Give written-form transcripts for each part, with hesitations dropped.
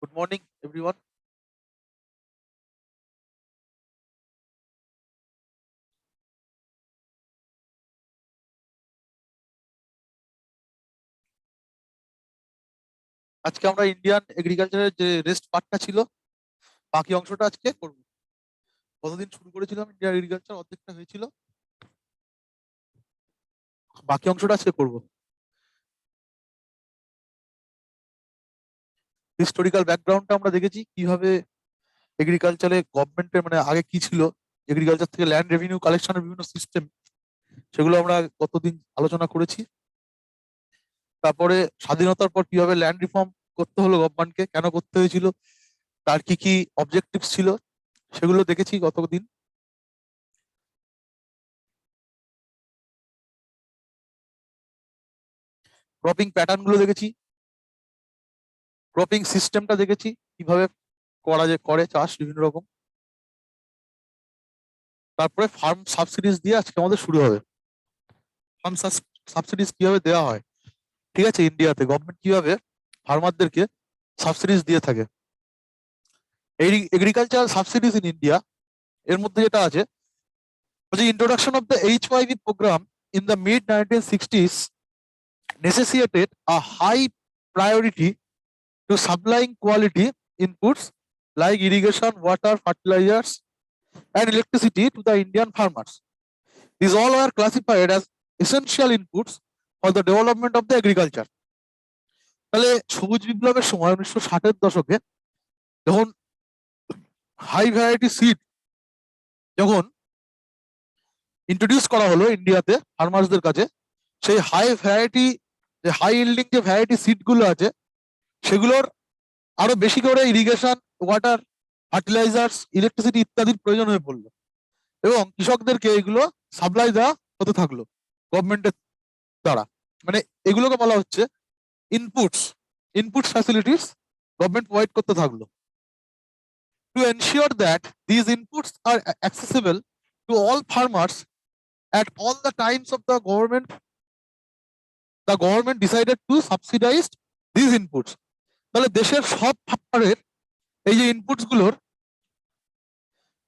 Good morning, everyone. আজকে আমরা Indian এগ্রিকালচারের যে রেস্ট পার্টটা ছিল বাকি অংশটা আজকে করব। কতদিন শুরু করেছিলাম ইন্ডিয়ান এগ্রিকালচার অর্ধেকটা হয়েছিল, বাকি অংশটা আজকে করব। হিস্টোরিক্যাল ব্যাকগ্রাউন্ডটা আমরা দেখেছি কিভাবে এগ্রিকালচারে গভর্নমেন্টের মানে আগে কি ছিল, এগ্রিকালচার থেকে ল্যান্ড রেভিনিউ কালেকশনের বিভিন্ন সিস্টেম, সেগুলো আমরা গতদিন আলোচনা করেছি। তারপরে স্বাধীনতার পর কিভাবে ল্যান্ড রিফর্ম করতে হলো গভর্নমেন্টকে, কেন করতে হয়েছিল, তার কি কি অবজেক্টিভস ছিল, সেগুলো দেখেছি গতদিন। ক্রপিং প্যাটার্ন গুলো দেখেছি, ক্রপিং সিস্টেমটা দেখেছি কিভাবে করে চাষ বিভিন্ন রকম। তারপরে ফার্ম সাবসিডিজ দিয়ে আজকে আমাদের শুরু হবে। ফার্ম সাবসিডিজ কিভাবে দেওয়া হয়, ঠিক আছে, ইন্ডিয়াতে গভর্নমেন্ট কিভাবে ফার্মারদেরকে সাবসিডিজ দিয়ে থাকে। এই এগ্রিকালচারাল সাবসিডিজ ইন ইন্ডিয়া এর মধ্যে যেটা আছে, introduction of the HYV programme in the mid 1960s necessitated a high priority to supplying quality inputs like irrigation, water, fertilizers, and electricity to the Indian farmers. These all were classified as essential inputs for the development of the agriculture. তাহলে সবুজ বিপ্লবের সময় 1960-এর দশকে যখন high variety seed যখন introduce করা হলো ইন্ডিয়াতে ফার্মার্সদের কাছে, সেই হাই ইল্ডিং যে ভ্যারাইটি সিড গুলো আছে সেগুলোর আরো বেশি করে ইরিগেশন, ওয়াটার, ফার্টিলাইজার্স, ইলেকট্রিসিটি ইত্যাদির প্রয়োজন হয়ে পড়লো, এবং কৃষকদেরকে এগুলো সাপ্লাই দেওয়া হতে থাকলো গভর্নমেন্টের দ্বারা। মানে এগুলোকে বলা হচ্ছে ইনপুটস ফ্যাসিলিটিস গভর্নমেন্ট প্রোভাইড করতে থাকলো। To ensure that these inputs are accessible to all farmers at all the times of the government decided to subsidize these inputs. তাহলে দেশের সব ফার্মারের এই যে ইনপুটস গুলোর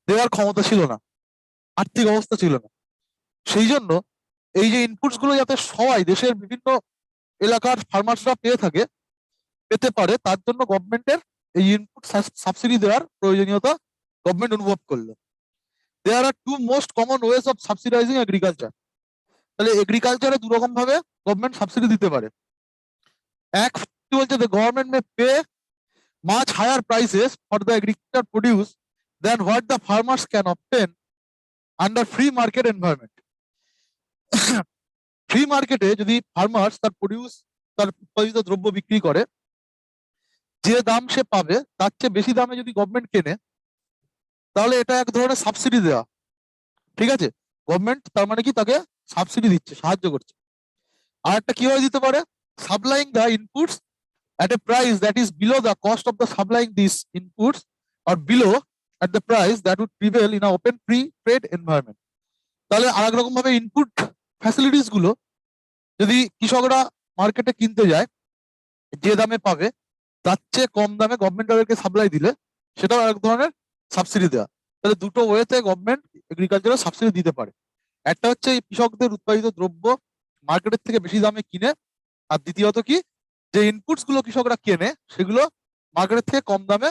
দেওয়ার ক্ষমতা ছিল না, আর্থিক অবস্থা ছিল না, সেই জন্য এই যে ইনপুটস গুলো যাতে সবাই দেশের বিভিন্ন এলাকার ফার্মার্সরা পেতে পারে, তার জন্য গভর্নমেন্টের এই ইনপুট সাবসিডি দেওয়ার প্রয়োজনীয়তা গভর্নমেন্ট অনুভব করলো। There are two most common ways of subsidising agriculture. তাহলে এগ্রিকালচারে দু রকম ভাবে গভর্নমেন্ট সাবসিডি দিতে পারে। এক বলছে যে government may pay much higher prices for the agriculture produce then what the farmers can obtain under free market environment. Free মার্কেটে যদি ফার্মার্স তার উৎপাদিত দ্রব্য বিক্রি করে, যে দাম সে পাবে তার চেয়ে বেশি দামে যদি গভর্নমেন্ট কেনে, তাহলে এটা এক ধরনের সাবসিডি দেওয়া, ঠিক আছে। গভর্নমেন্ট তার মানে কি তাকে সাবসিডি দিচ্ছে, সাহায্য করছে। আর একটা কিভাবে দিতে পারে, supplying the inputs at a price that is below the cost of the supplying these inputs or below at the price that would prevail in an open free trade environment. তাহলে আরেক রকম ভাবে ইনপুট ফ্যাসিলিটিস গুলো যদি কৃষকরা মার্কেটে কিনতে যায়, যে দামে পাবে তার চেয়ে কম দামে গভর্নমেন্ট তাদেরকে সাপ্লাই দিলে সেটাও এক ধরনের সাবসিডি দেওয়া। তাহলে দুটো ওয়েতে গভর্নমেন্ট এগ্রিকালচারে সাবসিডি দিতে পারে। একটা হচ্ছে এই কৃষকদের উৎপাদিত দ্রব্য মার্কেটের থেকে বেশি দামে কিনে, আর দ্বিতীয়ত কি, যে ইনপুটস গুলো কৃষকরা কেনে সেগুলো মার্কেটের থেকে কম দামে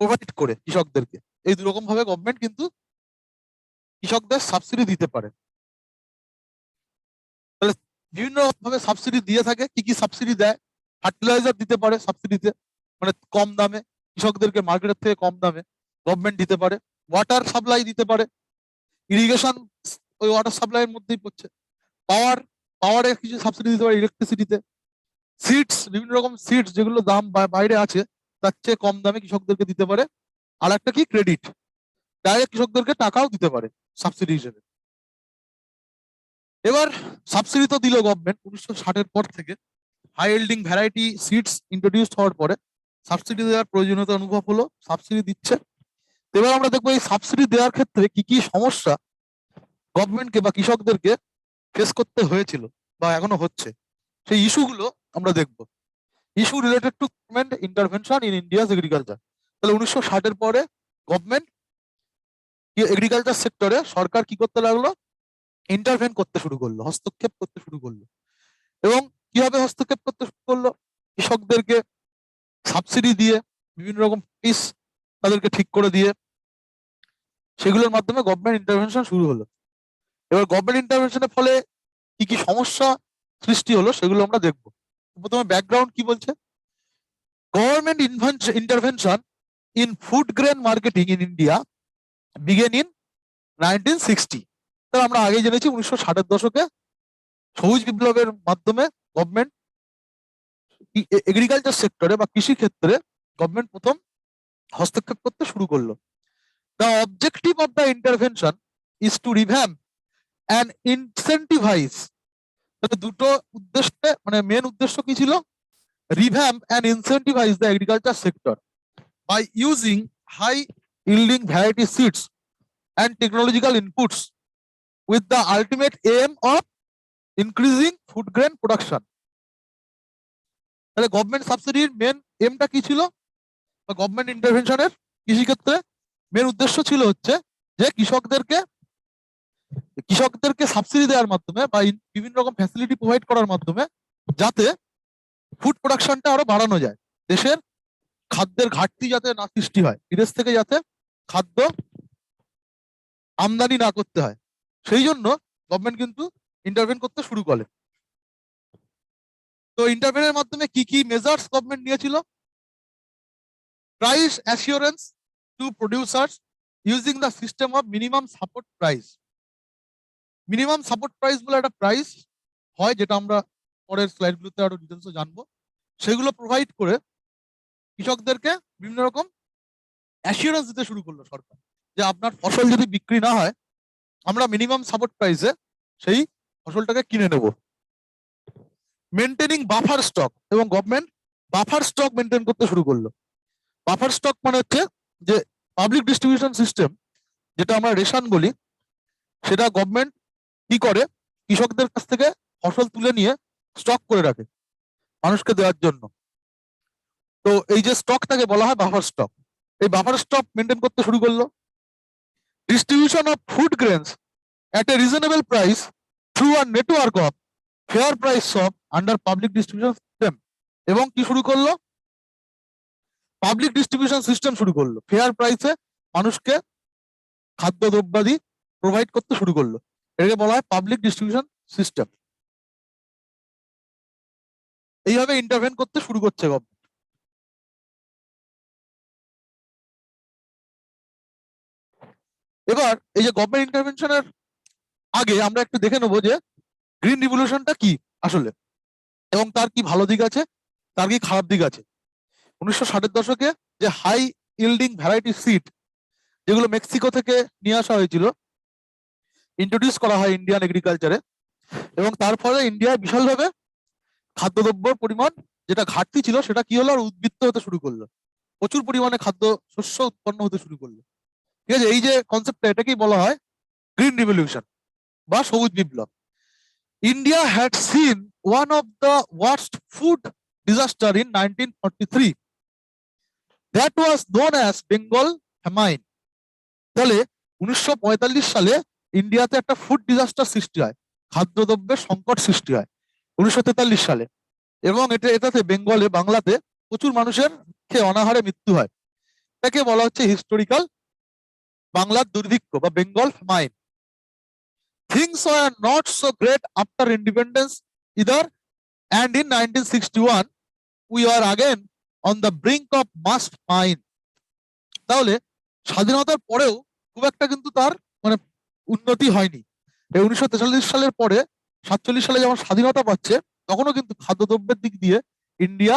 প্রোভাইড করে কৃষকদেরকে। এই দুরকম ভাবে গভর্নমেন্ট কিন্তু কৃষকদের সাবসিডি দিতে পারে। তাহলে বিভিন্ন ভাবে সাবসিডি দিয়ে থাকে। কি কি সাবসিডি দেয়, ফার্টিলাইজার দিতে পারে সাবসিডিতে, মানে কম দামে কৃষকদেরকে মার্কেটের থেকে কম দামে গভর্নমেন্ট দিতে পারে। ওয়াটার সাপ্লাই দিতে পারে, ইরিগেশন ওই ওয়াটার সাপ্লাইয়ের মধ্যেই পড়ছে। পাওয়ারের কিছু সাবসিডি দিতে পারে, ইলেকট্রিসিটিতে। সিডস, বিভিন্ন রকম সিডস যেগুলো দাম বাইরে আছে তার চেয়ে কম দামে কৃষকদেরকে দিতে পারে। আর একটা কি, ক্রেডিট, ডাইরেক্ট কৃষকদেরকে টাকাও দিতে পারে সাবসিডি হিসেবে। এবার সাবসিডি তো দিল গভর্নমেন্ট 1960-এর পর থেকে। High yielding variety seeds introduce হওয়ার পরে সাবসিডি দেওয়ার প্রয়োজনীয়তা অনুভব হলো, সাবসিডি দিচ্ছে। এবার আমরা দেখবো এই সাবসিডি দেওয়ার ক্ষেত্রে কি কি সমস্যা গভর্নমেন্টকে বা কৃষকদেরকে ফেস করতে হয়েছিল বা এখনো হচ্ছে, সেই ইস্যুগুলো আমরা দেখবো। Issue related to government intervention in India's agriculture. তাহলে 1960-এর পরে গভর্নমেন্ট এগ্রিকালচার সেক্টরে সরকার কি করতে লাগলো, ইন্টারভেন করতে শুরু করলো, হস্তক্ষেপ করতে শুরু করলো। এবং কিভাবে হস্তক্ষেপ করতে শুরু করলো, কৃষকদেরকে সাবসিডি দিয়ে, বিভিন্ন রকম পিস তাদেরকে ঠিক করে দিয়ে, সেগুলোর মাধ্যমে গভর্নমেন্ট ইন্টারভেনশন শুরু হলো। এবার গভর্নমেন্ট ইন্টারভেনশনের ফলে কি কি সমস্যা সৃষ্টি হলো সেগুলো আমরা দেখবো। প্রথমে ব্যাকগ্রাউন্ড কি বলছে, government intervention in food grain marketing in India begin in 1960। তাহলে আমরা আগে জেনেছি 1960-এর দশকে সবুজ বিপ্লবের মাধ্যমে গভর্নমেন্ট এগ্রিকালচার সেক্টরে বা কৃষি ক্ষেত্রে গভর্নমেন্ট প্রথম হস্তক্ষেপ করতে শুরু করলো। The objective of the intervention is to revamp and incentivise. তাহলে দুটো উদ্দেশ্যে, মানে মেন উদ্দেশ্য কি ছিল, revamp and incentivise the agriculture sector by using high yielding variety seeds and technological inputs with the ultimate aim of increasing food grain production. তাহলে government সাবসিডির main এমটা কি ছিল, বা গভর্নমেন্ট ইন্টারভেনশনের কৃষিক্ষেত্রে মেন উদ্দেশ্য ছিল হচ্ছে যে কৃষকদেরকে সাবসিডি দেওয়ার মাধ্যমে বা বিভিন্ন রকম ফ্যাসিলিটি প্রোভাইড করার মাধ্যমে যাতে ফুড প্রোডাকশনটা আরো বাড়ানো যায়, দেশের খাদ্যের ঘাটতি যাতে না সৃষ্টি হয়, বিদেশ থেকে যাতে খাদ্য আমদানি না করতে হয়, সেই জন্য গভর্নমেন্ট কিন্তু ইন্টারভেন করতে শুরু করে। তো ইন্টারভেনের মাধ্যমে কি কি মেজার্স গভর্নমেন্ট নিয়েছিল, price assurance to producers using the system of minimum support price. Minimum support price বলে একটা প্রাইস হয়, যেটা আমরা পরের স্লাইডগুলোতে আরো ডিটেলসে জানবো। সেগুলো প্রোভাইড করে কৃষকদেরকে বিভিন্ন রকম অ্যাসিওরেন্স দিতে শুরু করলো সরকার, যে আপনার ফসল যদি বিক্রি না হয় আমরা মিনিমাম সাপোর্ট প্রাইসে সেই ফসলটাকে কিনে নেব। মেনটেনিং বাফার স্টক, এবং গভর্নমেন্ট বাফার স্টক মেনটেন করতে শুরু করলো। বাফার স্টক মানে হচ্ছে যে পাবলিক ডিস্ট্রিবিউশন সিস্টেম, যেটা আমরা রেশন বলি, সেটা গভর্নমেন্ট কি করে, কৃষকদের কাছ থেকে ফসল তুলে নিয়ে স্টক করে রাখে মানুষকে দেওয়ার জন্য। তো এই যে স্টকটাকে বলা হয় বাফার স্টক, এই বাফার স্টক মেনটেন করতে শুরু করলো। Distribution of food grains at a reasonable price through a network of fair price shop under public distribution system। এবং কি শুরু করলো, পাবলিক ডিস্ট্রিবিউশন সিস্টেম শুরু করলো, ফেয়ার প্রাইসে মানুষকে খাদ্য দ্রব্যাদি প্রোভাইড করতে শুরু করলো। এটাকে বলা হয় পাবলিক ডিস্ট্রিবিউশন সিস্টেম। এইভাবে ইন্টারভেন করতে শুরু করছে গভর্নমেন্ট। এবার এই যে গভর্নমেন্ট ইন্টারভেনশনের আগে আমরা একটু দেখে নেবো যে গ্রিন রিভলিউশনটা কি আসলে, এবং তার কি ভালো দিক আছে, তার কি খারাপ দিক আছে। 1960-এর দশকে যে হাই ইল্ডিং ভ্যারাইটি সিড, যেগুলো মেক্সিকো থেকে নিয়ে আসা হয়েছিল, ইন্ট্রোডিউস করা হয় ইন্ডিয়ান এগ্রিকালচারে, এবং তার ফলে ইন্ডিয়ায় বিশালভাবে খাদ্যদ্রব্যর পরিমাণ যেটা ঘাটতি ছিল সেটা কি হলো, আর উদ্বৃত্ত হতে শুরু করলো, প্রচুর পরিমাণে খাদ্য শস্য উৎপন্ন হতে শুরু করলো। ঠিক আছে, এই যে কনসেপ্টটা, এটাকেই বলা হয় গ্রিন রিভলিউশন বা সবুজ বিপ্লব। India had seen one of the worst food disaster in 1943, that was known as Bengal famine. তাহলে 1945 সালে ইন্ডিয়াতে একটা ফুড ডিজাস্টার সৃষ্টি হয়, খাদ্যদ্রব্যের সংকট সৃষ্টি হয় 1943 সালে, এবং এটাতে বাংলাতে প্রচুর মানুষের খেয়ে অনাহারে মৃত্যু হয়। এটাকে বলা হচ্ছে হিস্টোরিক্যাল বাংলার দুর্ভিক্ষ বা Bengal famine. Things were not so great after independence either, and in 1961 we are again on the brink of mass famine. তাহলে স্বাধীনতার পরেও খুব একটা কিন্তু তার মানে উন্নতি হয়নি। এই 1943 সালের পরে 47 সালে যখন স্বাধীনতা পাচ্ছে, তখনও কিন্তু খাদ্যদ্রব্যের দিক দিয়ে ইন্ডিয়া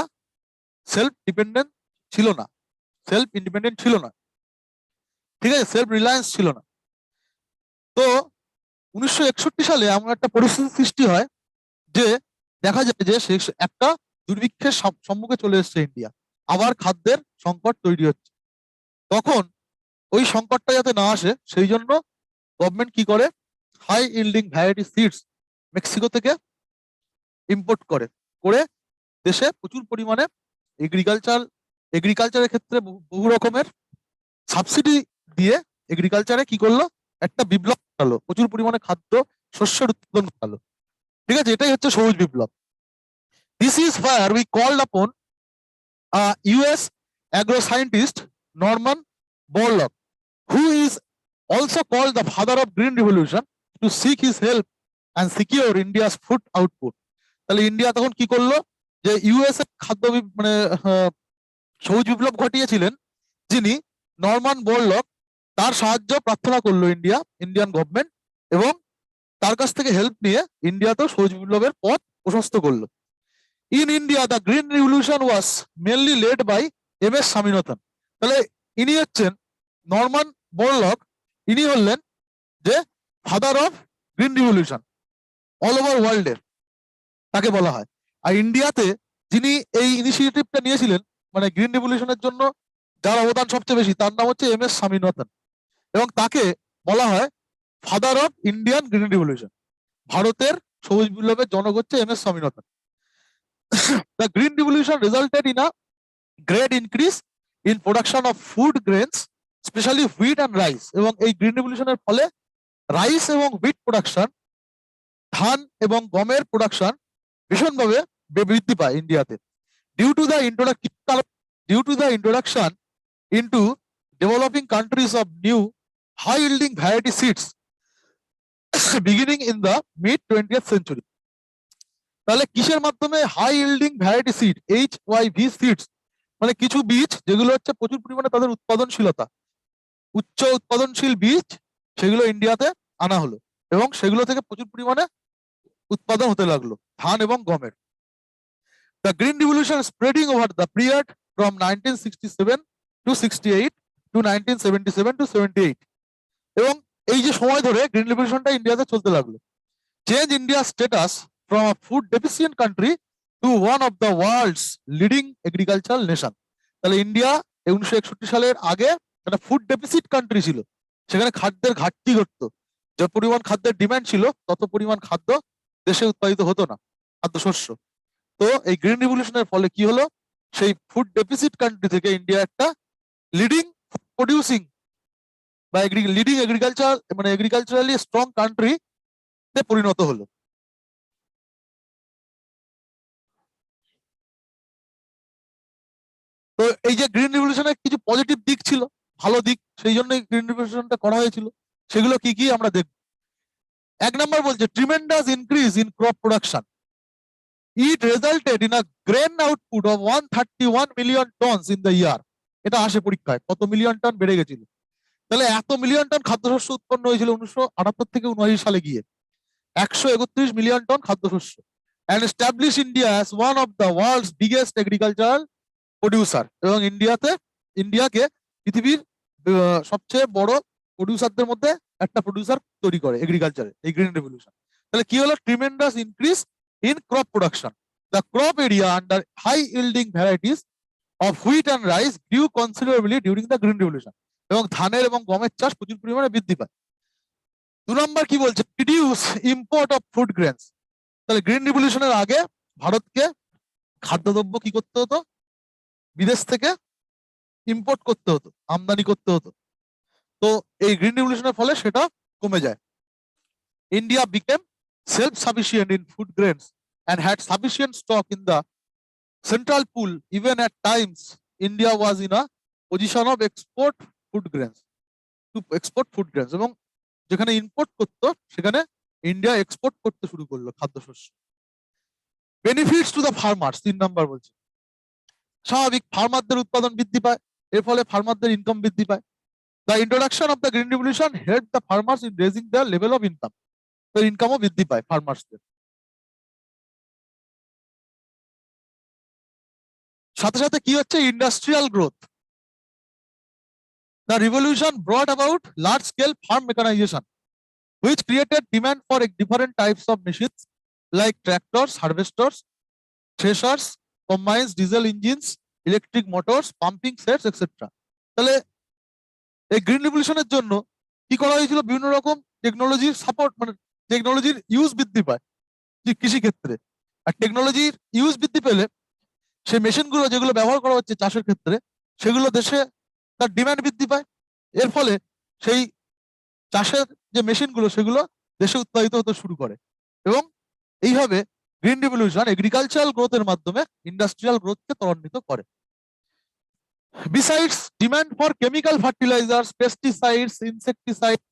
সেলফ ডিপেন্ডেন্ট ছিল না, সেলফ ইন্ডিপেন্ডেন্ট ছিল না, ঠিক আছে, সেলফ রিলায়েন্স ছিল না। তো 1961 সালে এমন একটা পরিস্থিতি সৃষ্টি হয় যে দেখা যায় যে একটা দুর্ভিক্ষের সম্মুখে চলে এসছে ইন্ডিয়া, আবার খাদ্যের সংকট তৈরি হচ্ছে। তখন ওই সংকটটা যাতে না আসে সেই জন্য গভর্নমেন্ট কি করে, high yielding variety seeds Mexico থেকে ইম্পোর্ট করে দেশে প্রচুর পরিমাণে এগ্রিকালচারের ক্ষেত্রে বহু রকমের সাবসিডি দিয়ে এগ্রিকালচারে কি করলো, একটা বিপ্লব ঘটালো, প্রচুর পরিমাণে খাদ্য শস্যের উৎপাদন ঘটালো। ঠিক আছে, এটাই হচ্ছে সবুজ বিপ্লব। This is where we called upon US agro scientist Norman Borlaug, who is also called the father of Green Revolution, to seek his help and secure India's food output. তাহলে ইন্ডিয়া তখন কি করলো, যে ইউএস এর মানে সবুজ বিপ্লব ঘটিয়েছিলেন যিনি Norman Borlaug, তার সাহায্য প্রার্থনা করলো ইন্ডিয়ান গভর্নমেন্ট, এবং তার কাছ থেকে হেল্প নিয়ে ইন্ডিয়াতেও সবুজ বিপ্লবের পথ প্রশস্ত করলো। In India the green revolution was mainly led by M S. Swaminathan. তাহলে ইনি হচ্ছেন নরমান বোরলগ, ইনি হলেন যে father of green revolution all over ওয়ার্ল্ডের তাকে বলা হয়। আর ইন্ডিয়াতে যিনি এই ইনিশিয়েটিভটা নিয়েছিলেন, মানে গ্রিন রিভলিউশনের জন্য যার অবদান সবচেয়ে বেশি, তার নাম হচ্ছে এম.এস. স্বামীনাথন, এবং তাকে বলা হয় father of Indian green revolution. ভারতের সবুজ বিপ্লবের জনক হচ্ছে M S. Swaminathan. The Green Revolution resulted in a great increase in production of food grains, especially wheat and rice. এবং এই গ্রিন রিভলিউশনের ফলে রাইস এবং হুইট প্রোডাকশন, ধান এবং গমের প্রোডাকশন ভীষণভাবে বৃদ্ধি পায় ইন্ডিয়াতে। Due to the introduction into developing countries of new high yielding variety seeds beginning in the mid 20th century। তাহলে কিসের মাধ্যমে? High yielding variety seed, HYV seeds, মানে কিছু বীজ যেগুলো হচ্ছে প্রচুর পরিমাণে তাদের উৎপাদনশীলতা, উচ্চ উৎপাদনশীল বীজ, সেগুলো ইন্ডিয়াতে আনা হলো এবং সেগুলো থেকে প্রচুর পরিমাণে উৎপাদন হতে লাগলো ধান এবং গমের। The green revolution spreading over the period from 1967 to 68 to 1977 to 78। এবং এই যে সময় ধরে গ্রিন রিভলিউশনটা ইন্ডিয়াতে চলতে লাগলো। Change India status from a food deficient country to one of the world's leading agricultural nation। তাহলে ইন্ডিয়া 1961 সালের আগে একটা ফুড ডেফিসিট কান্ট্রি ছিল, সেখানে খাদ্যের ঘাটতি ঘটতো, যে পরিমাণ খাদ্যের ডিমান্ড ছিল তত পরিমাণ খাদ্য দেশে উৎপাদিত হতো না, খাদ্যশস্য। তো এই গ্রিন রিভলিউশনের ফলে কি হলো, সেই ফুড ডেফিসিট কান্ট্রি থেকে ইন্ডিয়া একটা লিডিং প্রডিউসিং বা লিডিং এগ্রিকালচার, মানে এগ্রিকালচারালি স্ট্রং কান্ট্রি তে পরিণত হলো। তো এই যে গ্রিন রিভলিউশনের কিছু পজিটিভ দিক ছিল, ভালো দিক, সেই জন্য গ্রিন রিভলিউশনটা করা হয়েছিল। সেগুলো কি কি আমরা দেখব। এক নম্বর বলছে tremendous increase in crop production. It resulted in a grain output of 131 million tonnes in the year. এটা আসে পরীক্ষায়, কত মিলিয়ন টন বেড়ে গেছিল। তাহলে এত মিলিয়ন টন খাদ্যশস্য উৎপন্ন হয়েছিল 1978 থেকে 79 সালে গিয়ে 131 মিলিয়ন টন খাদ্যশস্য। and establish India as one of the world's biggest agricultural producer. এবং ইন্ডিয়াকে পৃথিবীর সবচেয়ে বড় প্রডিউসারদের মধ্যে একটা প্রডিউসার তৈরি করে এগ্রিকালচারে এই গ্রিন রেভলিউশন। তাহলে কি হলো, tremendous increase in crop production. The crop area under high yielding varieties of wheat and rice grew considerably during the green revolution. এবং ধানের এবং গমের চাষ প্রচুর পরিমাণে বৃদ্ধি পায়। 2 নম্বর কি বলছে, reduce import of food grains. তাহলে গ্রিন রিভলিউশনের আগে ভারতকে খাদ্যদ্রব্য কি করতে হতো, বিদেশ থেকে ইম্পোর্ট করতে হতো, আমদানি করতে হতো। তো এই গ্রিন রিভলিউশনের ফলে সেটা কমে যায়। India became self sufficient in food grains and had sufficient stock in the central pool. Even at times India was in a position of export food grains, to export food grains। এবং যেখানে import করতো সেখানে India export করতে শুরু করলো খাদ্যশস্য। Benefits to the farmers 3 নম্বর বলছে, স্বাভাবিক ফার্মারদের উৎপাদন বৃদ্ধি পায়, এর ফলে ফার্মারদের ইনকাম বৃদ্ধি পায়। The introduction of the green revolution help the farmers in raising there level of income. তো ইনকামও বৃদ্ধি পায় ফার্মার্সদের। সাথে সাথে কি হচ্ছে, industrial growth. The revolution ব্রট about large scale farm mechanisation which created demand for different types of machines like tractors, harvesters, threshers, combines, diesel engines, electric motors, pumping sets, etc. তাহলে এই গ্রিন রিভলিউশনের জন্য কি করা হয়েছিল, বিভিন্ন রকম টেকনোলজির সাপোর্ট, মানে টেকনোলজির ইউজ বৃদ্ধি পায় কৃষি ক্ষেত্রে। আর টেকনোলজির ইউজ বৃদ্ধি পেলে সেই মেশিনগুলো যেগুলো ব্যবহার করা হচ্ছে চাষের ক্ষেত্রে, সেগুলো দেশে তার ডিমান্ড বৃদ্ধি পায়। এর ফলে সেই চাষের যে মেশিনগুলো সেগুলো দেশে উৎপাদিত হতে শুরু করে, এবং এইভাবে গ্রিন রিভলিউশন এগ্রিকালচারাল গ্রোথের মাধ্যমে ইন্ডাস্ট্রিয়াল গ্রোথকে ত্বরান্বিত করে। Besides, demand for chemical fertilizers, pesticides, insecticides,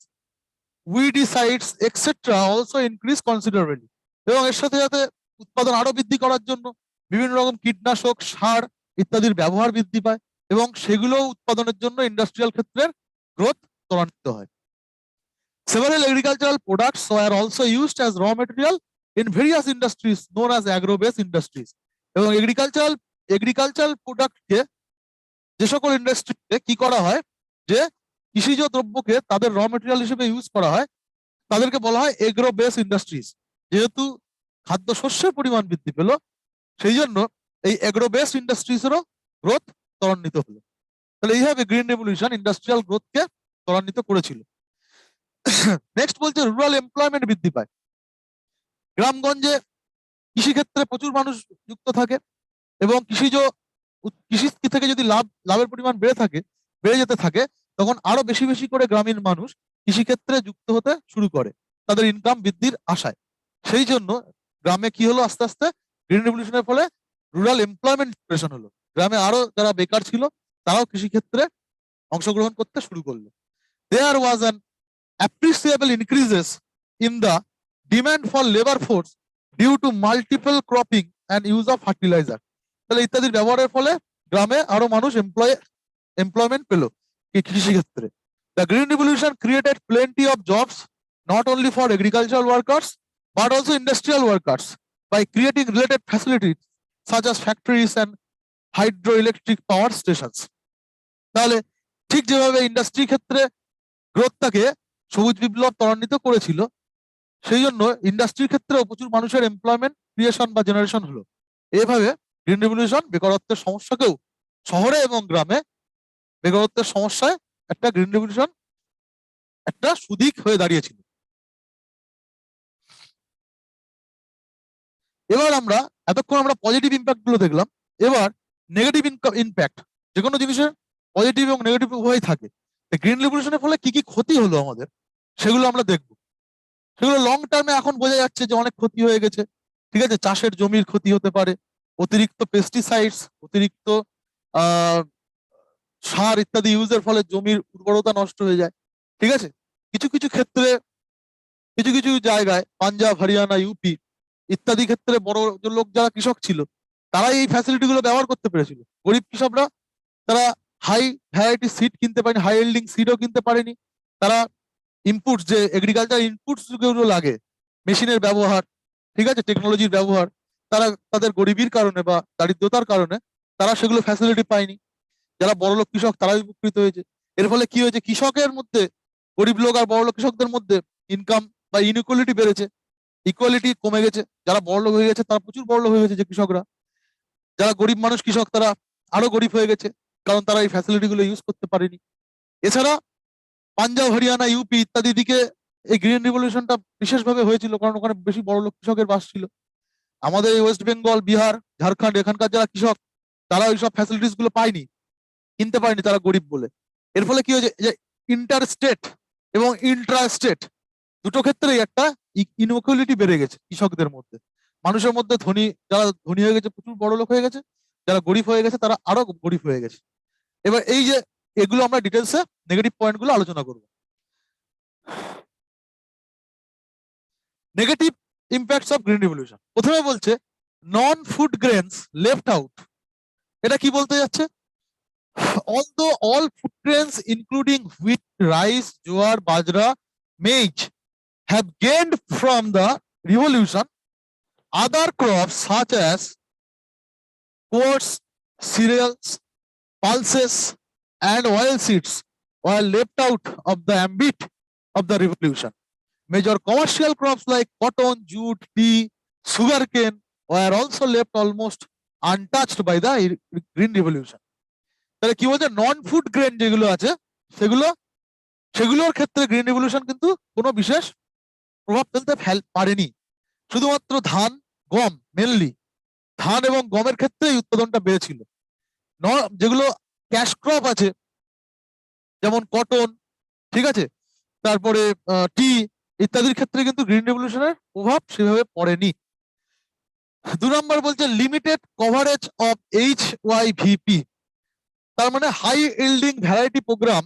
weedicides, etc. also increase considerably. এবং এর সাথে সাথে উৎপাদন আরো বৃদ্ধি করার জন্য বিভিন্ন রকম কীটনাশক, সার ইত্যাদির ব্যবহার বৃদ্ধি পায়, এবং সেগুলো উৎপাদনের জন্য ইন্ডাস্ট্রিয়াল ক্ষেত্রের গ্রোথ ত্বরান্বিত হয়। Several agricultural products were also used as raw material in various industries known as agro-based industries. এবং এগ্রিকালচারাল প্রোডাক্টকে যে সকল ইন্ডাস্ট্রিতে কি করা হয়, যে কৃষিজ দ্রব্যকে তাদের র মেটেরিয়াল হিসেবে ইউজ করা হয়, তাদেরকে বলা হয় এগ্রো বেস ইন্ডাস্ট্রিজ। যেহেতু খাদ্যশস্যের পরিমাণ বৃদ্ধি পেল, সেই জন্য এই এগ্রো বেস ইন্ডাস্ট্রিজেরও গ্রোথ ত্বরান্বিত হলো। তাহলে এইভাবে গ্রিন রেভলিউশন ইন্ডাস্ট্রিয়াল গ্রোথকে ত্বরান্বিত করেছিল। নেক্সট বলছে রুরাল এমপ্লয়মেন্ট বৃদ্ধি পায়। গ্রামগঞ্জে কৃষিক্ষেত্রে প্রচুর মানুষ যুক্ত থাকে, এবং কৃষি থেকে যদি লাভের পরিমাণ বেড়ে যেতে থাকে, তখন আরো বেশি বেশি করে গ্রামীণ মানুষ কৃষিক্ষেত্রে যুক্ত হতে শুরু করে তাদের ইনকাম বৃদ্ধির আশায়। সেই জন্য গ্রামে কি হলো, আস্তে আস্তে গ্রিন রেভলিউশনের ফলে রুরাল এমপ্লয়মেন্ট ক্রিয়েশন হলো। গ্রামে আরো যারা বেকার ছিল তারাও কৃষিক্ষেত্রে অংশগ্রহণ করতে শুরু করলো। There was an appreciable increases in the demand for labor force due to multiple cropping and use of fertilizer. তাহলে ইত্যাদির ব্যবহারের ফলে গ্রামে আরো মানুষ এমপ্লয়মেন্ট পেল কৃষিক্ষেত্রে। The Green Revolution created plenty of jobs not only for agricultural workers but also industrial workers by creating related facilities such as factories and hydroelectric power stations. তাহলে ঠিক যেভাবে ইন্ডাস্ট্রি ক্ষেত্রে গ্রোথটাকে সবুজ বিপ্লব ত্বরান্বিত করেছিল, সেই জন্য ইন্ডাস্ট্রির ক্ষেত্রেও প্রচুর মানুষের এমপ্লয়মেন্ট ক্রিয়েশন বা জেনারেশন হলো। এইভাবে গ্রিন রেভলিউশন বেকারত্বের সমস্যাকেও, শহরে এবং গ্রামে বেকারত্বের সমস্যায় একটা গ্রিন রেভলিউশন একটা সুদিক হয়ে দাঁড়িয়েছিল। এবার এতক্ষণ আমরা পজিটিভ ইম্প্যাক্ট গুলো দেখলাম, এবার নেগেটিভ ইম্প্যাক্ট, যে কোনো জিনিসের পজিটিভ এবং নেগেটিভ উভয় থাকে। গ্রিন রেভলিউশনের ফলে কি কি ক্ষতি হলো আমাদের, সেগুলো আমরা দেখবো। সেগুলো লং টার্মে এখন বোঝা যাচ্ছে যে অনেক ক্ষতি হয়ে গেছে। ঠিক আছে, চাষের জমির ক্ষতি হতে পারে, অতিরিক্ত পেস্টিসাইডস, অতিরিক্ত সার ইত্যাদি ইউজের ফলে জমির উর্বরতা নষ্ট হয়ে যায়। ঠিক আছে, কিছু কিছু ক্ষেত্রে, কিছু কিছু জায়গায় পাঞ্জাব, হরিয়ানা, ইউপি ইত্যাদি ক্ষেত্রে বড় লোক যারা কৃষক ছিল তারাই এই ফ্যাসিলিটি গুলো ব্যবহার করতে পেরেছিল। গরিব কৃষকরা তারা হাই ভ্যারাইটি সিড কিনতে পারেনি, হাই ইল্ডিং সিডও কিনতে পারেনি। তারা ইনপুটস, যে এগ্রিকালচার ইনপুটস যেগুলো লাগে, মেশিনের ব্যবহার, ঠিক আছে, টেকনোলজির ব্যবহার, তারা তাদের গরিবির কারণে বা দারিদ্রতার কারণে তারা সেগুলো ফ্যাসিলিটি পায়নি। যারা বড়লোক কৃষক তারাই উপকৃত হয়েছে। এর ফলে কি হয়েছে, কৃষকের মধ্যে, গরিব লোক আর বড়লোক কৃষকদের মধ্যে ইনকাম বা ইনইকুয়ালিটি বেড়েছে, ইকুয়ালিটি কমে গেছে। যারা বড়লোক হয়ে গেছে তারা প্রচুর বড়লোক হয়ে গেছে যে কৃষকরা, যারা গরিব মানুষ কৃষক তারা আরো গরিব হয়ে গেছে, কারণ তারা এই ফ্যাসিলিটি গুলো ইউজ করতে পারেনি। এছাড়া পাঞ্জাব, হরিয়ানা, ইউপি ইত্যাদি দিকে এই গ্রিন রিভলিউশনটা বিশেষভাবে হয়েছিল, কারণ ওখানে বেশি বড়লোক কৃষকের বাস ছিল। আমাদের এই ওয়েস্ট বেঙ্গল, বিহার, ঝাড়খণ্ড এখানকার যারা কৃষক তারা ওইসব ফ্যাসিলিটিস গুলো পায়নি, কিনতে পারেনি, তারা গরিব বলে। এর ফলে কি হয়েছে, যে ইন্টার স্টেট এবং ইন্ট্রা স্টেট দুটো ক্ষেত্রেই একটা ইনইকুয়ালিটি বেড়ে গেছে কৃষকদের মধ্যে। মানুষের মধ্যে যারা ধনী হয়ে গেছে প্রচুর বড় লোক হয়ে গেছে, যারা গরিব হয়ে গেছে তারা আরো গরিব হয়ে গেছে। এবার এই যে এগুলো আমরা ডিটেলসে নেগেটিভ পয়েন্ট গুলো আলোচনা করব। Negative impacts of green revolution. প্রথমে বলছে নন ফুড গ্রেনস লেফট আউট। এটা কি বলতে যাচ্ছে, although all food grains including wheat, rice, jowar, bajra, maize have gained from the revolution, other crops such as oats, cereals, pulses and oilseeds were left out of the ambit of the revolution. Major commercial crops like cotton, jute, tea, sugarcane were also left almost untouched by the green revolution. তাহলে কি বলছে, নন food grain যেগুলো আছে সেগুলোর ক্ষেত্রে green revolution কিন্তু কোনো বিশেষ প্রভাব ফেলতে পারেনি। শুধুমাত্র ধান, গম মেনলি ধান এবং গমের ক্ষেত্রে এই উৎপাদনটা বেড়েছিল। যেগুলো ক্যাশ ক্রপ আছে যেমন কটন, ঠিক আছে, তারপরে টি ইত্যাদির ক্ষেত্রে কিন্তু গ্রিন রেভলিউশনের প্রভাব সেভাবে পড়েনি। 2 নম্বর বলছে লিমিটেড কভারেজ অফ HYVP, তার মানে high yielding variety programme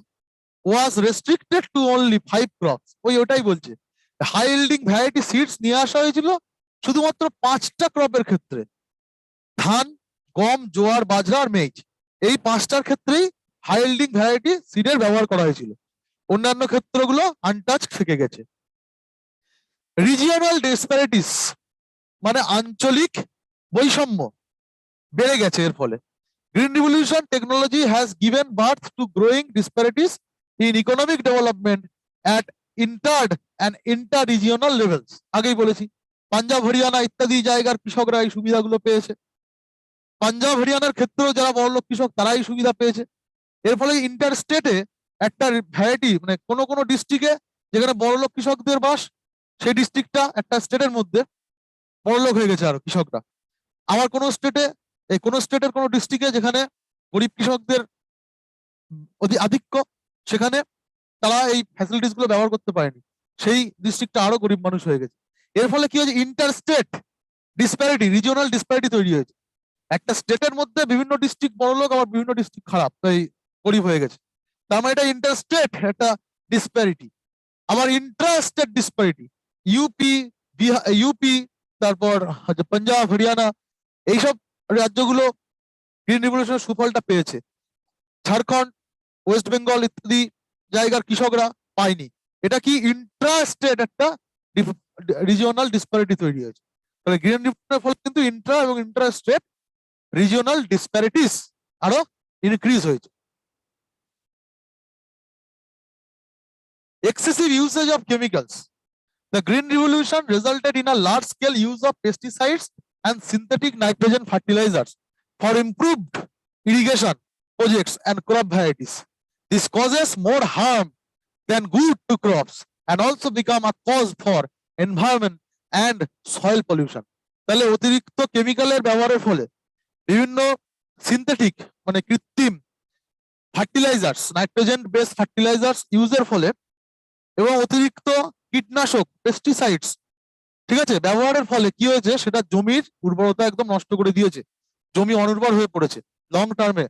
was restricted to only 5 crops. ওটাই বলছে, হাই ইল্ডিং ভ্যারাইটি সিডস নিয়ে আসা হয়েছিল শুধুমাত্র 5টা ক্রপের ক্ষেত্রে, ধান, গম, জোয়ার, বাজরা আর মেজ, এই 5টার ক্ষেত্রেই হাই ইল্ডিং ভ্যারাইটি সিডের ব্যবহার করা হয়েছিল, অন্যান্য ক্ষেত্রগুলো আনটাচ থেকে গেছে। রিজিওনাল ডিসপ্যারিটিস মানে আঞ্চলিক বৈষম্য বেড়ে গেছে এর ফলে। Green revolution technology has given birth two growing disparities in economic development at entered and inter regional levels. আগেই বলেছি পাঞ্জাব হরিয়ানা ইত্যাদি জায়গার কৃষকরা এই সুবিধাগুলো পেয়েছে, পাঞ্জাব হরিয়ানার ক্ষেত্রেও যারা বড়লোক কৃষক তারা এই সুবিধা পেয়েছে। এর ফলে ইন্টার স্টেটে একটা ভ্যারাইটি মানে কোনো কোনো ডিস্ট্রিক্টে যেখানে বড়লোক কৃষকদের বাস, সেই ডিস্ট্রিক্টটা একটা স্টেটের মধ্যে বড়লোক হয়ে গেছে আরো কৃষকরা। আমার কোনো স্টেটে কোনো স্টেটের কোনো ডিস্ট্রিক্টে যেখানে গরিব কৃষকদের আধিক্য, সেখানে তারা এই ফ্যাসিলিটিস গুলো ব্যবহার করতে পারেনি, সেই ডিস্ট্রিক্টটা আরো গরিব মানুষ হয়ে গেছে। এর ফলে কি হয়েছে, inter state disparity, regional disparity তৈরি হয়েছে। একটা স্টেটের মধ্যে বিভিন্ন ডিস্ট্রিক্ট বড় লোক, আবার বিভিন্ন ডিস্ট্রিক্ট খারাপ, তাই গরিব হয়ে গেছে। তার মানে এটা ইন্টার স্টেট একটা ডিসপ্যারিটি। আবার ইন্ট্রা স্টেট ডিসপ্যারিটি, ইউপি, তারপর পাঞ্জাব হরিয়ানা, এইসব রাজ্যগুলো গ্রিন রিভলিউশনের সুফলটা পেয়েছে, ঝাড়খণ্ড, ওয়েস্ট বেঙ্গল ইত্যাদি জায়গার কৃষকরা পায়নি। এটা কি ইন্ট্রা স্টেট একটা রিজিওনাল ডিসপ্যারিটি তৈরি হয়েছে। তাহলে গ্রিন রিভলিউশনের ফলে কিন্তু ইন্ট্রা এবং ইন্ট্রা স্টেট রিজিওনাল ডিসপ্যারিটিস আরো ইনক্রিজ হয়েছে। Excessive usage of chemicals. The Green Revolution resulted in a large-scale use of pesticides and synthetic nitrogen fertilizers for improved irrigation projects and crop varieties. This causes more harm than good to crops and also become a cause for environment and soil pollution. তাহলে অতিরিক্ত কেমিক্যালের ব্যবহারের ফলে বিভিন্ন synthetic মানে কৃত্রিম fertilisers, nitrogen base fertilisers ইউজের ফলে এবং অতিরিক্ত কীটনাশক পেস্টিসাইডস, ঠিক আছে, ব্যবহারের ফলে কি হয়েছে, সেটা জমির উর্বরতা একদম নষ্ট করে দিয়েছে, জমি অনুর্বর হয়ে পড়েছে। লং টার্মে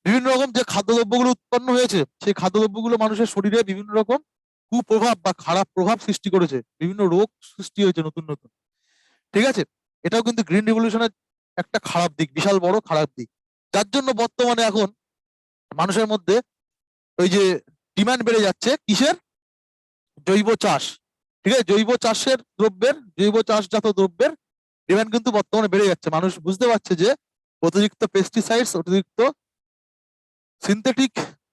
বিভিন্ন রকম যে খাদ্যদ্রব্যগুলো উৎপন্ন হয়েছে, সেই খাদ্যদ্রব্যগুলো মানুষের শরীরে বিভিন্ন রকম কুপ্রভাব বা খারাপ প্রভাব সৃষ্টি করেছে, বিভিন্ন রোগ সৃষ্টি হয়েছে নতুন নতুন, ঠিক আছে। এটাও কিন্তু গ্রিন রিভলিউশনের একটা খারাপ দিক, বিশাল বড় খারাপ দিক, যার জন্য বর্তমানে এখন মানুষের মধ্যে ওই যে ডিমান্ড বেড়ে যাচ্ছে কিসের, জৈব চাষ, ঠিক আছে, জৈব চাষের দ্রব্যের, জৈব চাষজাত দ্রব্যের ডিমান্ড কিন্তু বর্তমানে বেড়ে যাচ্ছে। মানুষ বুঝতে পারছে যে অতিরিক্ত পেস্টিসাইডস, অতিরিক্ত সিনথেটিক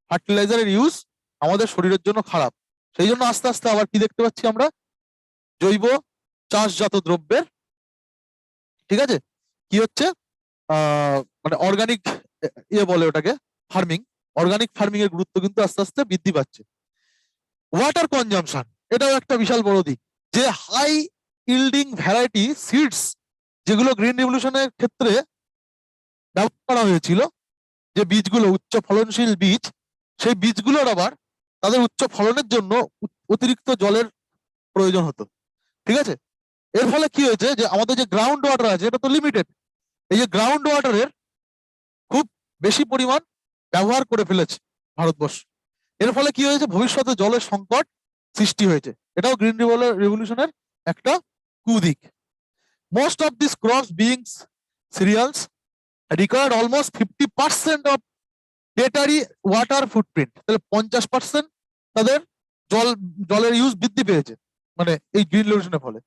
ফার্টিলাইজারের ইউজ আমাদের শরীরের জন্য খারাপ। সেই জন্য আস্তে আস্তে আবার কি দেখতে পাচ্ছি আমরা, জৈব চাষজাত দ্রব্যের, ঠিক আছে, কি হচ্ছে মানে অর্গানিক বলে ওটাকে ফার্মিং, অর্গানিক ফার্মিং এর গুরুত্ব কিন্তু আস্তে আস্তে বৃদ্ধি পাচ্ছে। ওয়াটার কনজাম্পশন, এটাও একটা বিশাল বড় দিক, যে হাই ইল্ডিং ভ্যারাইটি সিডস যেগুলো গ্রিন রিভলিউশনের ক্ষেত্রে ব্যবহার করা হয়েছিল, যে বীজগুলো উচ্চ ফলনশীল বীজ, সেই বীজগুলোর আবার তাদের উচ্চ ফলনের জন্য অতিরিক্ত জলের প্রয়োজন হতো, ঠিক আছে। এর ফলে কি হয়েছে, যে আমাদের যে গ্রাউন্ড ওয়াটার আছে এটা তো লিমিটেড, এই যে গ্রাউন্ড ওয়াটারের খুব বেশি পরিমাণ ব্যবহার করে ফেলেছে ভারতবর্ষ। এর ফলে কি হয়েছে, ভবিষ্যতে জলের সংকট সৃষ্টি হয়েছে, এটাও গ্রিন রিভলিউশনের একটা কুদিক। Most of this crops beings cereals required almost 50% of dietary water footprint, তাহলে 50% তাদের জলের ইউজ বৃদ্ধি পেয়েছে মানে এই গ্রিন রিভলিউশনের ফলে।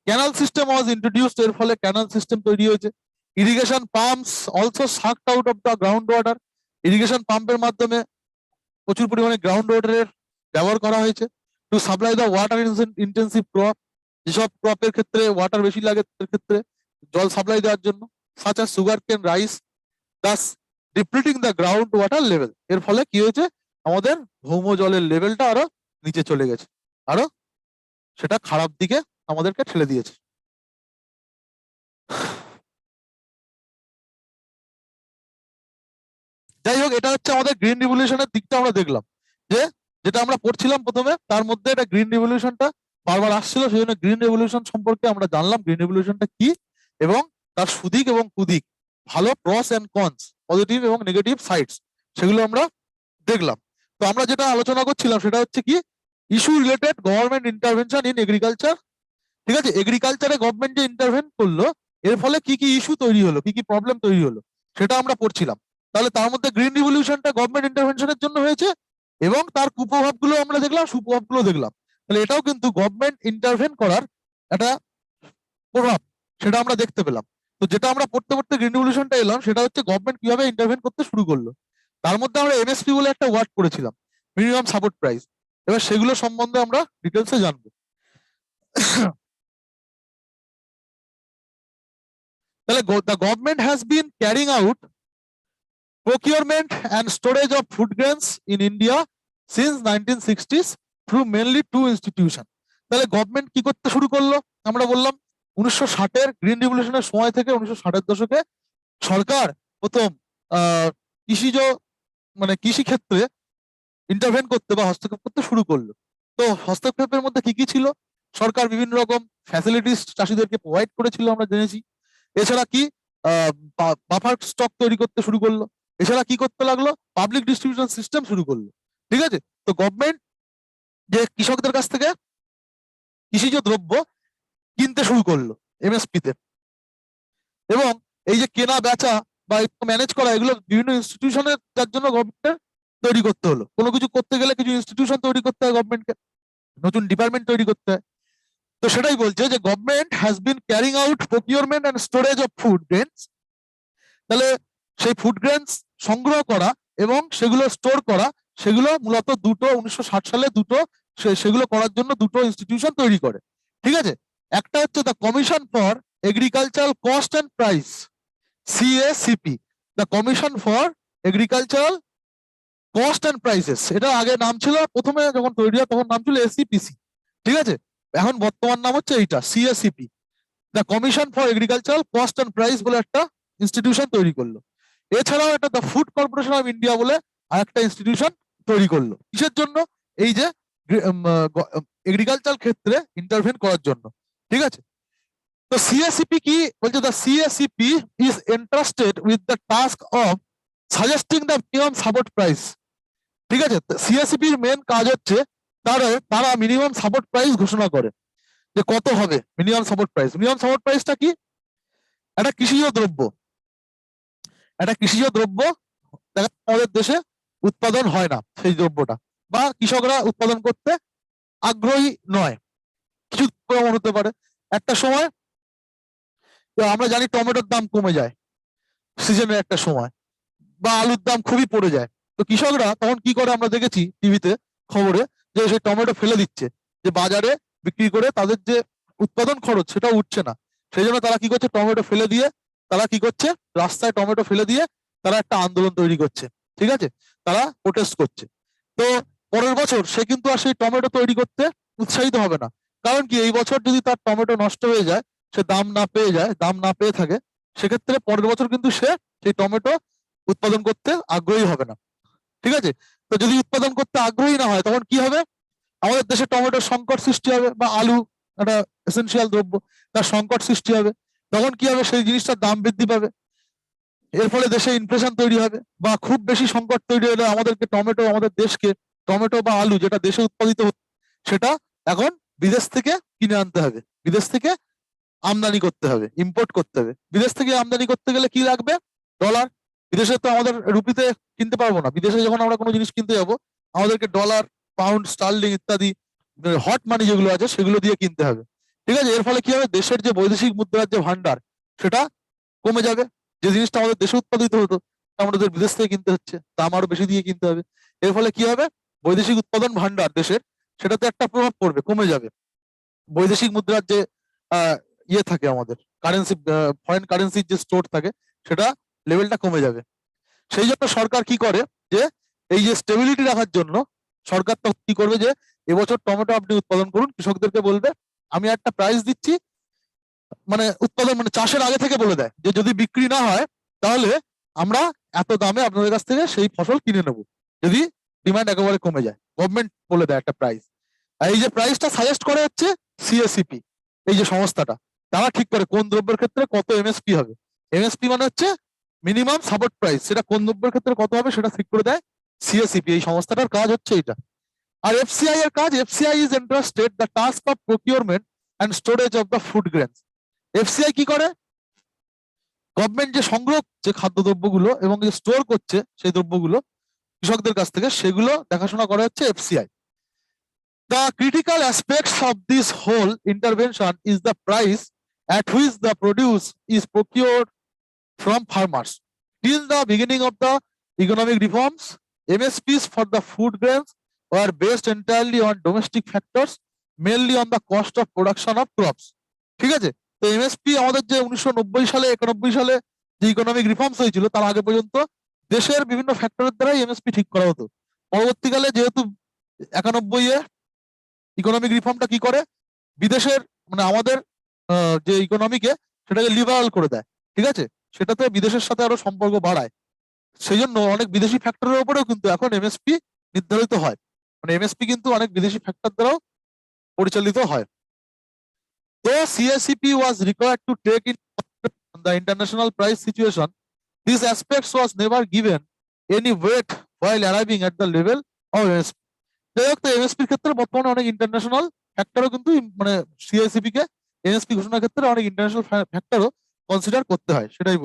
ক্যানাল সিস্টেম ওয়াজ ইন্ট্রোডিউসড, এর ফলে ক্যানাল সিস্টেম তৈরি হয়েছে। Irrigation pumps also সাকড out of the ground water, irrigation পাম্পের মাধ্যমে প্রচুর পরিমাণে গ্রাউন্ড ওয়াটারের ব্যবহার করা হয়েছে। To supply the water intensive crop, যেসব ক্রপের ক্ষেত্রে ওয়াটার বেশি লাগে তার ক্ষেত্রে জল সাপ্লাই দেওয়ার জন্য, such as sugarcane, rice, thus depleting the ground water level. এর ফলে কি হয়েছে, আমাদের ভৌম জলের লেভেলটা আরো নিচে চলে গেছে, আরো সেটা খারাপ দিকে আমাদেরকে ঠেলে দিয়েছে। যাই হোক, এটা হচ্ছে আমাদের গ্রিন রিভলিউশনের দিকটা আমরা দেখলাম, যে যেটা আমরা পড়ছিলাম প্রথমে তার মধ্যে এটা গ্রিন রিভলিউশনটা বারবার আসছিল, সেই জন্য গ্রিন রেভলিউশন সম্পর্কে আমরা জানলাম গ্রিন রেভলিউশনটা কি এবং তার সুদিক এবং কুদিক, ভালো প্রস এন্ড কনস, পজিটিভ এবং নেগেটিভ সাইডস, সেগুলো আমরা দেখলাম। তো আমরা যেটা আলোচনা করছিলাম সেটা হচ্ছে কি, issue related government intervention in agriculture. ঠিক আছে, এগ্রিকালচারে গভর্নমেন্ট যে ইন্টারভেন করলো এর ফলে কি কি ইস্যু তৈরি হলো, কি কি প্রবলেম তৈরি হলো, সেটা আমরা পড়ছিলাম। তাহলে তার মধ্যে গ্রিন রিভলিউশনটা গভর্নমেন্ট ইন্টারভেনশনের জন্য হয়েছে এবং তার কুপ্রভাবগুলো আমরা দেখলাম, সুপ্রভাবগুলো দেখলাম। তাহলে এটাও কিন্তু গভর্নমেন্ট ইন্টারভেন করার একটা প্রভাব, সেটা আমরা দেখতে পেলাম। তো যেটা আমরা পড়তে পড়তে গ্রিন রিভলিউশনটা এলাম, সেটা হচ্ছে গভর্নমেন্ট কিভাবে ইন্টারভেন করতে শুরু করলো। তার মধ্যে আমরা এমএসপি বলে একটা ওয়ার্ড করেছিলাম, মিনিমাম সাপোর্ট প্রাইস। এবার সেগুলো সম্বন্ধে আমরা ডিটেলসে জানবো। তাহলে the government has been carrying out procurement and storage of food grains in India since 1960s through mainly two institutions. তাহলে গভর্নমেন্ট কি করতে শুরু করলো, আমরা বললাম 1960-এর গ্রিন রিভলিউশনের সময় থেকে 1960-এর দশকে সরকার প্রথম কৃষিজ মানে কৃষি ক্ষেত্রে ইন্টারভেন করতে বা হস্তক্ষেপ করতে শুরু করলো। তো হস্তক্ষেপের মধ্যে কি কি ছিল, সরকার বিভিন্ন রকম ফ্যাসিলিটিস চাষিদেরকে প্রোভাইড করেছিল আমরা জেনেছি। এছাড়া কি বাফার স্টক তৈরি করতে শুরু করলো। এছাড়া কি করতে লাগলো, পাবলিক ডিস্ট্রিবিউশন সিস্টেম শুরু করলো। ঠিক আছে, তো গভর্নমেন্ট যে কৃষকদের কাছ থেকে কৃষিজ দ্রব্য কিনতে শুরু করলো এমএসপি তে, এবং এই যে কেনা বেচা বা ম্যানেজ করা, এগুলো বিভিন্ন ইনস্টিটিউশনের যার জন্য গভর্নমেন্টের তৈরি করতে হলো। কোনো কিছু করতে গেলে কিছু ইনস্টিটিউশন তৈরি করতে হয় গভর্নমেন্টকে, নতুন ডিপার্টমেন্ট তৈরি করতে হয়। তো সেটাই বলছে যে government has been carrying out procurement and storage of food grains. তাহলে সেই ফুড গ্রেনস সংগ্রহ করা এবং সেগুলো স্টোর করা, সেগুলো মূলত দুটো 1960 সালে দুটো সেগুলো করার জন্য দুটো ইনস্টিটিউশন তৈরি করে। ঠিক আছে, একটা হচ্ছে the commission for agricultural cost and price, CACP, the commission for agricultural cost and prices. এটা আগে নাম ছিল, প্রথমে যখন তৈরি হয় তখন নাম ছিল এসিপিসি। ঠিক আছে, এখন বর্তমান নাম হচ্ছে এইটা CACP, the commission for agricultural cost and price বলে একটা ইনস্টিটিউশন তৈরি করলো। এছাড়াও একটা the food corporation of India বলে আর একটা ইনস্টিটিউশন তৈরি করলো। কিসের জন্য, এই যে এগ্রিকালচার ক্ষেত্রে ইন্টারভেন করার জন্য। ঠিক আছে, তো সিএসিপি কি বলছে, the সিএসিপি is entrusted with the task of suggesting the minimum support price. ঠিক আছে, সিএসিপির মেন কাজ হচ্ছে তারা মিনিমাম সাপোর্ট প্রাইস ঘোষণা করে, যে কত হবে minimum support price. Minimum support প্রাইসটা কি, একটা কৃষিজ দ্রব্য, একটা কৃষিজ দ্রব্য আমাদের দেশে উৎপাদন হয় না সেই দ্রব্যটা, বা কৃষকরা উৎপাদন করতে আগ্রহী নয়, কিছু কারণ হতে পারে। একটা সময় আমরা জানি টমেটোর দাম কমে যায় সিজনের একটা সময়, বা আলুর দাম খুবই পড়ে যায়। তো কৃষকরা তখন কি করে, আমরা দেখেছি টিভিতে খবরে, যে সেই টমেটো ফেলে দিচ্ছে, যে বাজারে বিক্রি করে তাদের যে উৎপাদন খরচ সেটা উঠছে না। সেই জন্য তারা কি করছে, টমেটো ফেলে দিয়ে তারা কি করছে, রাস্তায় টমেটো ফেলে দিয়ে তারা একটা আন্দোলন তৈরি করছে। ঠিক আছে, তারা প্রোটেস্ট করছে। তো পরের বছর সে কিন্তু আর সেই টমেটো তৈরি করতে উৎসাহিত হবে না। কারণ কি, এই বছর যদি তার টমেটো নষ্ট হয়ে যায়, সে দাম না পেয়ে যায়, দাম না পেয়ে থাকে, সেক্ষেত্রে পরের বছর কিন্তু সে সেই টমেটো উৎপাদন করতে আগ্রহী হবে না। ঠিক আছে, তো যদি উৎপাদন করতে আগ্রহী না হয় তখন কি হবে, আমাদের দেশে টমেটোর সংকট সৃষ্টি হবে, বা আলু একটা এসেনশিয়াল দ্রব্য, তার সংকট সৃষ্টি হবে। তখন কি হবে, সেই জিনিসটার দাম বৃদ্ধি পাবে, এর ফলে দেশে ইনফ্লেশন তৈরি হবে, বা খুব বেশি সংকট তৈরি হলে আমাদেরকে টমেটো, আমাদের দেশকে টমেটো বা আলু যেটা দেশে উৎপাদিত হচ্ছে সেটা এখন বিদেশ থেকে কিনে আনতে হবে, বিদেশ থেকে আমদানি করতে হবে, ইম্পোর্ট করতে হবে। বিদেশ থেকে আমদানি করতে গেলে কি লাগবে, ডলার। বিদেশে তো আমাদের রুপিতে কিনতে পারবো না, বিদেশে যখন আমরা কোনো জিনিস কিনতে যাবো আমাদেরকে ডলার, পাউন্ড, স্টার্লিং ইত্যাদি হট মানি যেগুলো আছে সেগুলো দিয়ে কিনতে হবে। ঠিক আছে, এর ফলে কি হবে, দেশের যে বৈদেশিক মুদ্রার যে ভান্ডার সেটা কমে যাবে। যে জিনিসটা আমাদের দেশে উৎপাদিত হতো আমাদের বিদেশ থেকে কিনতে হচ্ছে, দাম আরো বেশি দিয়ে কিনতে হবে। এর ফলে কি হবে, বৈদেশিক উৎপাদন ভান্ডার দেশের, সেটাতে একটা প্রভাব পড়বে, কমে যাবে। বৈদেশিক মুদ্রার যে ইয়ে থাকে আমাদের কারেন্সি, ফরেন কারেন্সির যে স্টোর থাকে, সেটা লেভেলটা কমে যাবে। সেই জন্য সরকার কি করে, যে এই যে স্টেবিলিটি রাখার জন্য সরকার তো কি করবে, যে এবছর টমেটো আপনি উৎপাদন করুন, কৃষকদেরকে বলবে আমি একটা প্রাইস দিচ্ছি, মানে উৎপাদন মানে চাষের আগে থেকে বলে দেয় যে যদি বিক্রি না হয় তাহলে আমরা এত দামে আপনাদের কাছ থেকে সেই ফসল কিনে নেব যদি ডিমান্ড একেবারে কমে যায়, গভর্নমেন্ট বলে দেয় একটা প্রাইস। আর এই যে প্রাইসটা সাজেস্ট করে হচ্ছে সিএসিপি, এই যে সংস্থাটা, তারা ঠিক করে কোন দ্রব্যের ক্ষেত্রে কত এমএসপি হবে। এমএসপি মানে হচ্ছে মিনিমাম সাপোর্ট প্রাইস, সেটা কোন দ্রব্যের ক্ষেত্রে কত হবে সেটা ঠিক করে দেয় সিএসিপি। এই সংস্থাটার কাজ হচ্ছে এটা। আর এফসিআই এর কাজ, FCI is entrusted the task of procurement and storage of the food grains. FCI কি করে, গভর্নমেন্ট যে সংগ্রহ যে খাদ্যদ্রব্যগুলো এবং যে স্টোর করছে সেই দ্রব্যগুলো কৃষকদের কাছ থেকে, সেগুলো দেখাশোনা করা হচ্ছে FCI. The critical aspects of this whole intervention is the price at which the produce is procured from farmers. Till the beginning of the economic reforms, MSPs for the food grains were based entirely on domestic factors, mainly on the cost of production of crops. ঠিক আছে, তো MSP আমাদের যে 1990 সালে 91 সালে যে economic reforms হয়েছিল তার আগে পর্যন্ত দেশের বিভিন্ন ফ্যাক্টরের দ্বারাই এমএসপি ঠিক করা হতো। পরবর্তীকালে যেহেতু 91-এ ইকোনমিক রিফর্মটা কি করে, বিদেশের মানে আমাদের যে ইকোনমিকে সেটাকে লিবারাল করে দেয়, ঠিক আছে, সেটাতে বিদেশের সাথে আরো সম্পর্ক বাড়ায়। সেই জন্য অনেক বিদেশি ফ্যাক্টরের উপরেও কিন্তু এখন এমএসপি নির্ধারিত হয়, মানে এমএসপি কিন্তু অনেক বিদেশি ফ্যাক্টর দ্বারাও পরিচালিত হয়। তো CACP was required to take in the international price situation, this aspects was never given any weight while arriving at the level of MSP. যাই হোক, তো এমএসপির ক্ষেত্রে বর্তমানে অনেক ইন্টারন্যাশনাল ফ্যাক্টরও কিন্তু মানে সিআইসিপি কে এমএসপি ঘোষণার ক্ষেত্রে অনেক ইন্টারন্যাশনাল ফ্যাক্টরও কনসিডার করতে হয়, সেটাই বলছি।